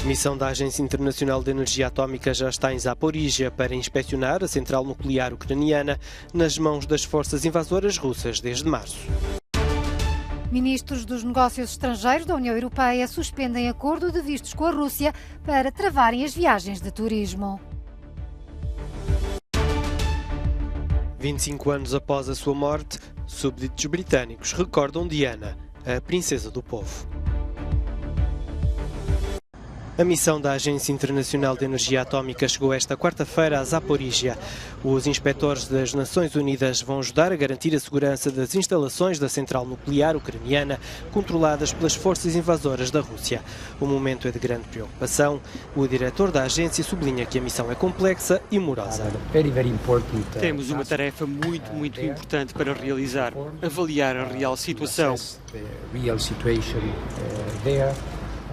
missão da Agência Internacional de Energia Atómica já está em Zaporizhia para inspecionar a central nuclear ucraniana nas mãos das forças invasoras russas desde março. Ministros dos Negócios Estrangeiros da União Europeia suspendem acordo de vistos com a Rússia para travarem as viagens de turismo. 25 anos após a sua morte, súbditos britânicos recordam Diana, a princesa do povo. A missão da Agência Internacional de Energia Atómica chegou esta quarta-feira a Zaporizhia. Os inspectores das Nações Unidas vão ajudar a garantir a segurança das instalações da central nuclear ucraniana controladas pelas forças invasoras da Rússia. O momento é de grande preocupação. O diretor da agência sublinha que a missão é complexa e morosa. Temos uma tarefa muito importante para realizar: avaliar a real situação,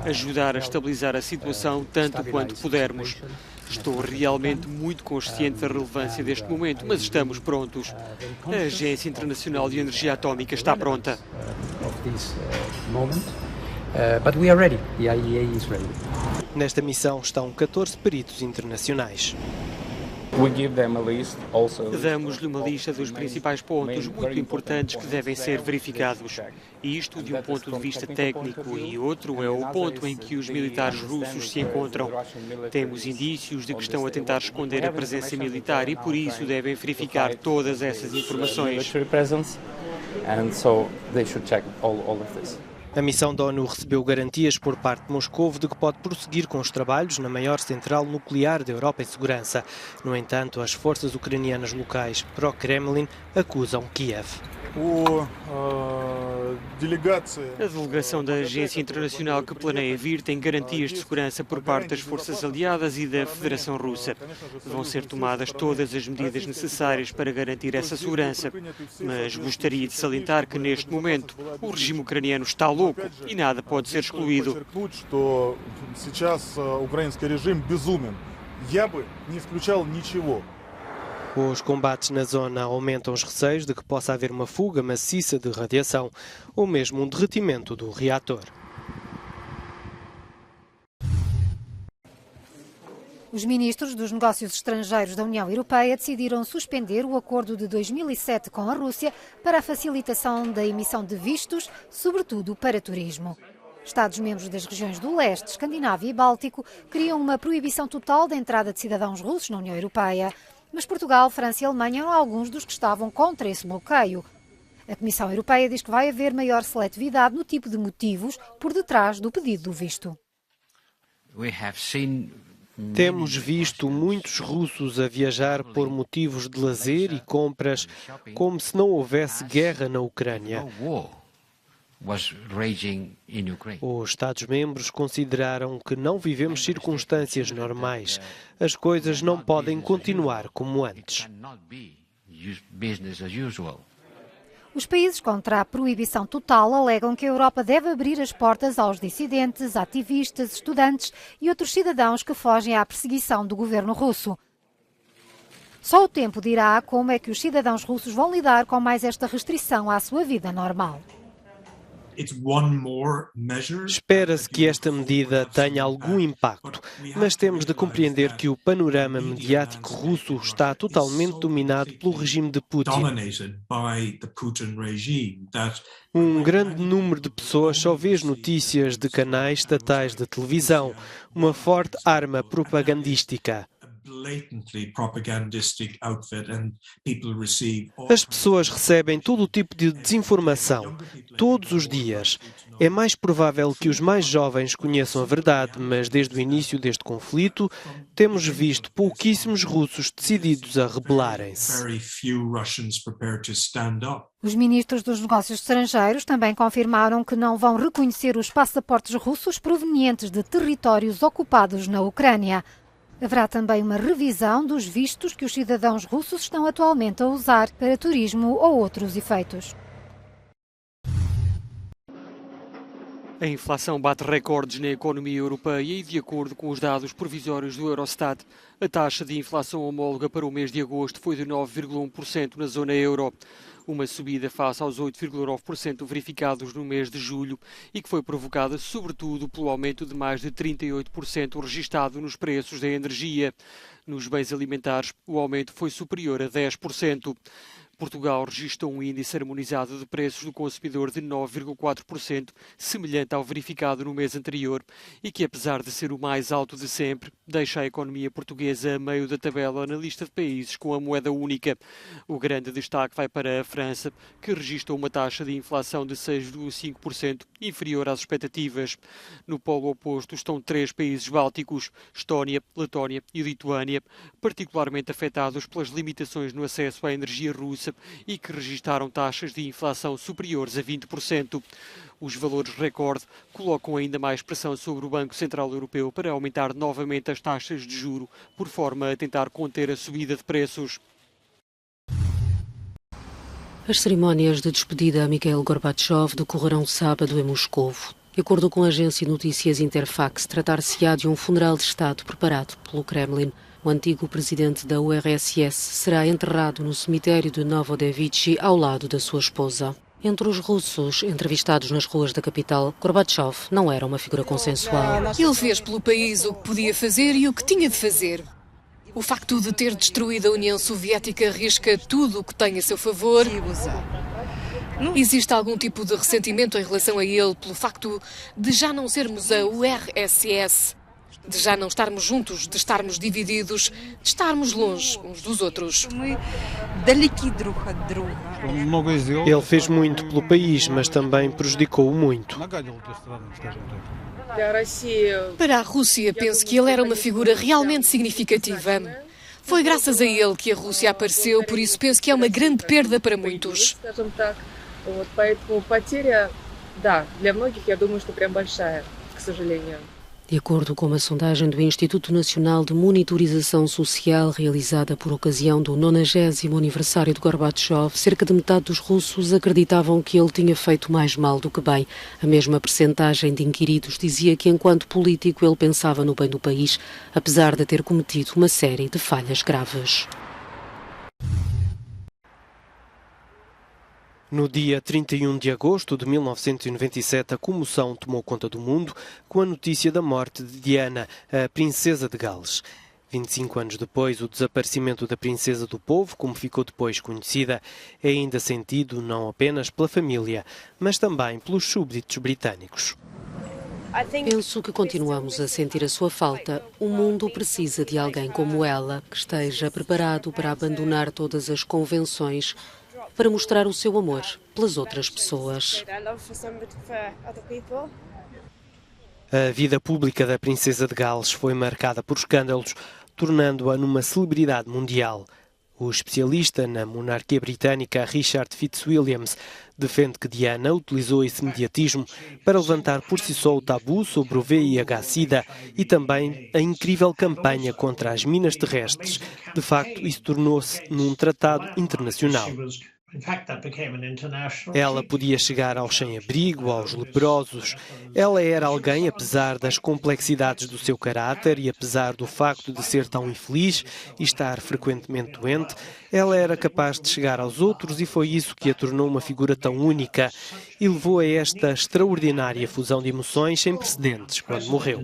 ajudar a estabilizar a situação tanto quanto pudermos. Estou realmente muito consciente da relevância deste momento, mas estamos prontos. A Agência Internacional de Energia Atómica está pronta. Nesta missão estão 14 peritos internacionais. Damos-lhe uma lista dos principais pontos muito importantes que devem ser verificados. Isto de um ponto de vista técnico, e outro é o ponto em que os militares russos se encontram. Temos indícios de que estão a tentar esconder a presença militar e por isso devem verificar todas essas informações. A missão da ONU recebeu garantias por parte de Moscou de que pode prosseguir com os trabalhos na maior central nuclear da Europa em segurança. No entanto, as forças ucranianas locais pró-Kremlin acusam Kiev. A delegação da Agência Internacional que planeia vir tem garantias de segurança por parte das forças aliadas e da Federação Russa. Vão ser tomadas todas as medidas necessárias para garantir essa segurança. Mas gostaria de salientar que, neste momento, o regime ucraniano está louco e nada pode ser excluído. Os combates na zona aumentam os receios de que possa haver uma fuga maciça de radiação ou mesmo um derretimento do reator. Os ministros dos Negócios Estrangeiros da União Europeia decidiram suspender o acordo de 2007 com a Rússia para a facilitação da emissão de vistos, sobretudo para turismo. Estados-membros das regiões do Leste, Escandinávia e Báltico queriam uma proibição total da entrada de cidadãos russos na União Europeia. Mas Portugal, França e Alemanha eram alguns dos que estavam contra esse bloqueio. A Comissão Europeia diz que vai haver maior seletividade no tipo de motivos por detrás do pedido do visto. Temos visto muitos russos a viajar por motivos de lazer e compras, como se não houvesse guerra na Ucrânia. Os Estados-membros consideraram que não vivemos circunstâncias normais. As coisas não podem continuar como antes. Os países contra a proibição total alegam que a Europa deve abrir as portas aos dissidentes, ativistas, estudantes e outros cidadãos que fogem à perseguição do governo russo. Só o tempo dirá como é que os cidadãos russos vão lidar com mais esta restrição à sua vida normal. Espera-se que esta medida tenha algum impacto, mas temos de compreender que o panorama mediático russo está totalmente dominado pelo regime de Putin. Um grande número de pessoas só vê as notícias de canais estatais de televisão, uma forte arma propagandística. As pessoas recebem todo o tipo de desinformação, todos os dias. É mais provável que os mais jovens conheçam a verdade, mas desde o início deste conflito temos visto pouquíssimos russos decididos a rebelarem-se. Os ministros dos Negócios Estrangeiros também confirmaram que não vão reconhecer os passaportes russos provenientes de territórios ocupados na Ucrânia. Haverá também uma revisão dos vistos que os cidadãos russos estão atualmente a usar para turismo ou outros efeitos. A inflação bate recordes na economia europeia e, de acordo com os dados provisórios do Eurostat, a taxa de inflação homóloga para o mês de agosto foi de 9,1% na zona euro. uma subida face aos 8,9% verificados no mês de julho e que foi provocada sobretudo pelo aumento de mais de 38% registado nos preços da energia. Nos bens alimentares, o aumento foi superior a 10%. Portugal registrou um índice harmonizado de preços do consumidor de 9,4%, semelhante ao verificado no mês anterior, e que, apesar de ser o mais alto de sempre, deixa a economia portuguesa a meio da tabela na lista de países com a moeda única. O grande destaque vai para a França, que registrou uma taxa de inflação de 6,5%, inferior às expectativas. No polo oposto estão 3 países bálticos, Estónia, Letónia e Lituânia, particularmente afetados pelas limitações no acesso à energia russa e que registaram taxas de inflação superiores a 20%. Os valores recorde colocam ainda mais pressão sobre o Banco Central Europeu para aumentar novamente as taxas de juro, por forma a tentar conter a subida de preços. As cerimónias de despedida a Mikhail Gorbachev decorrerão sábado em Moscovo. De acordo com a agência de notícias Interfax, tratar-se-á de um funeral de Estado preparado pelo Kremlin. O antigo presidente da URSS será enterrado no cemitério de Novodevichy ao lado da sua esposa. Entre os russos entrevistados nas ruas da capital, Gorbachev não era uma figura consensual. Ele fez pelo país o que podia fazer e o que tinha de fazer. O facto de ter destruído a União Soviética arrisca tudo o que tem a seu favor. Existe algum tipo de ressentimento em relação a ele pelo facto de já não sermos a URSS, de já não estarmos juntos, de estarmos divididos, de estarmos longe uns dos outros. Ele fez muito pelo país, mas também prejudicou-o muito. Para a Rússia, penso que ele era uma figura realmente significativa. Foi graças a ele que a Rússia apareceu, por isso penso que é uma grande perda para muitos. De acordo com uma sondagem do Instituto Nacional de Monitorização Social realizada por ocasião do 90º aniversário de Gorbachev, cerca de metade dos russos acreditavam que ele tinha feito mais mal do que bem. A mesma percentagem de inquiridos dizia que, enquanto político, ele pensava no bem do país, apesar de ter cometido uma série de falhas graves. No dia 31 de agosto de 1997, a comoção tomou conta do mundo com a notícia da morte de Diana, a princesa de Gales. 25 anos depois, o desaparecimento da princesa do povo, como ficou depois conhecida, é ainda sentido não apenas pela família, mas também pelos súbditos britânicos. Penso que continuamos a sentir a sua falta. O mundo precisa de alguém como ela, que esteja preparado para abandonar todas as convenções, para mostrar o seu amor pelas outras pessoas. A vida pública da princesa de Gales foi marcada por escândalos, tornando-a numa celebridade mundial. O especialista na monarquia britânica Richard Fitzwilliams defende que Diana utilizou esse mediatismo para levantar por si só o tabu sobre o VIH-Sida e também a incrível campanha contra as minas terrestres. De facto, isso tornou-se num tratado internacional. Ela podia chegar aos sem-abrigo, aos leprosos. Ela era alguém, apesar das complexidades do seu caráter e apesar do facto de ser tão infeliz e estar frequentemente doente, ela era capaz de chegar aos outros e foi isso que a tornou uma figura tão única e levou a esta extraordinária fusão de emoções sem precedentes quando morreu.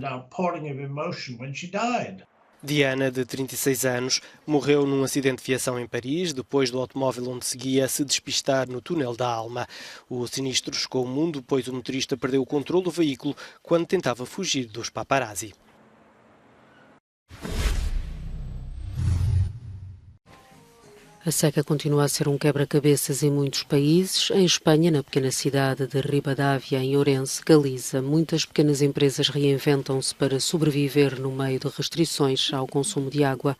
Diana, de 36 anos, morreu num acidente de fiação em Paris, depois do automóvel onde seguia se despistar no túnel da Alma. O sinistro chocou o mundo, pois o motorista perdeu o controle do veículo quando tentava fugir dos paparazzi. A seca continua a ser um quebra-cabeças em muitos países. Em Espanha, na pequena cidade de Ribadavia, em Ourense, Galiza, muitas pequenas empresas reinventam-se para sobreviver no meio de restrições ao consumo de água.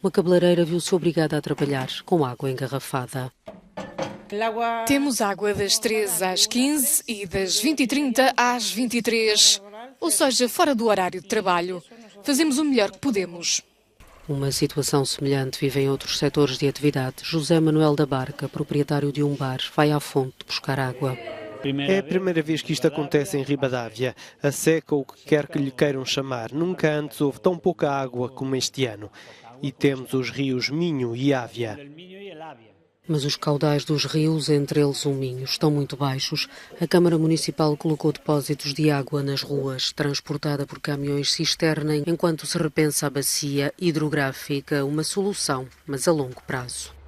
Uma cabeleireira viu-se obrigada a trabalhar com água engarrafada. Temos água das 13 às 15 e das 20h30 às 23, ou seja, fora do horário de trabalho. Fazemos o melhor que podemos. Uma situação semelhante vive em outros setores de atividade. José Manuel da Barca, proprietário de um bar, vai à fonte buscar água. É a primeira vez que isto acontece em Ribadavia. A seca, ou o que quer que lhe queiram chamar, nunca antes houve tão pouca água como este ano. E temos os rios Minho e Ávia. Mas os caudais dos rios, entre eles o Minho, estão muito baixos. A Câmara Municipal colocou depósitos de água nas ruas, transportada por caminhões cisterna, enquanto se repensa a bacia hidrográfica, uma solução, mas a longo prazo.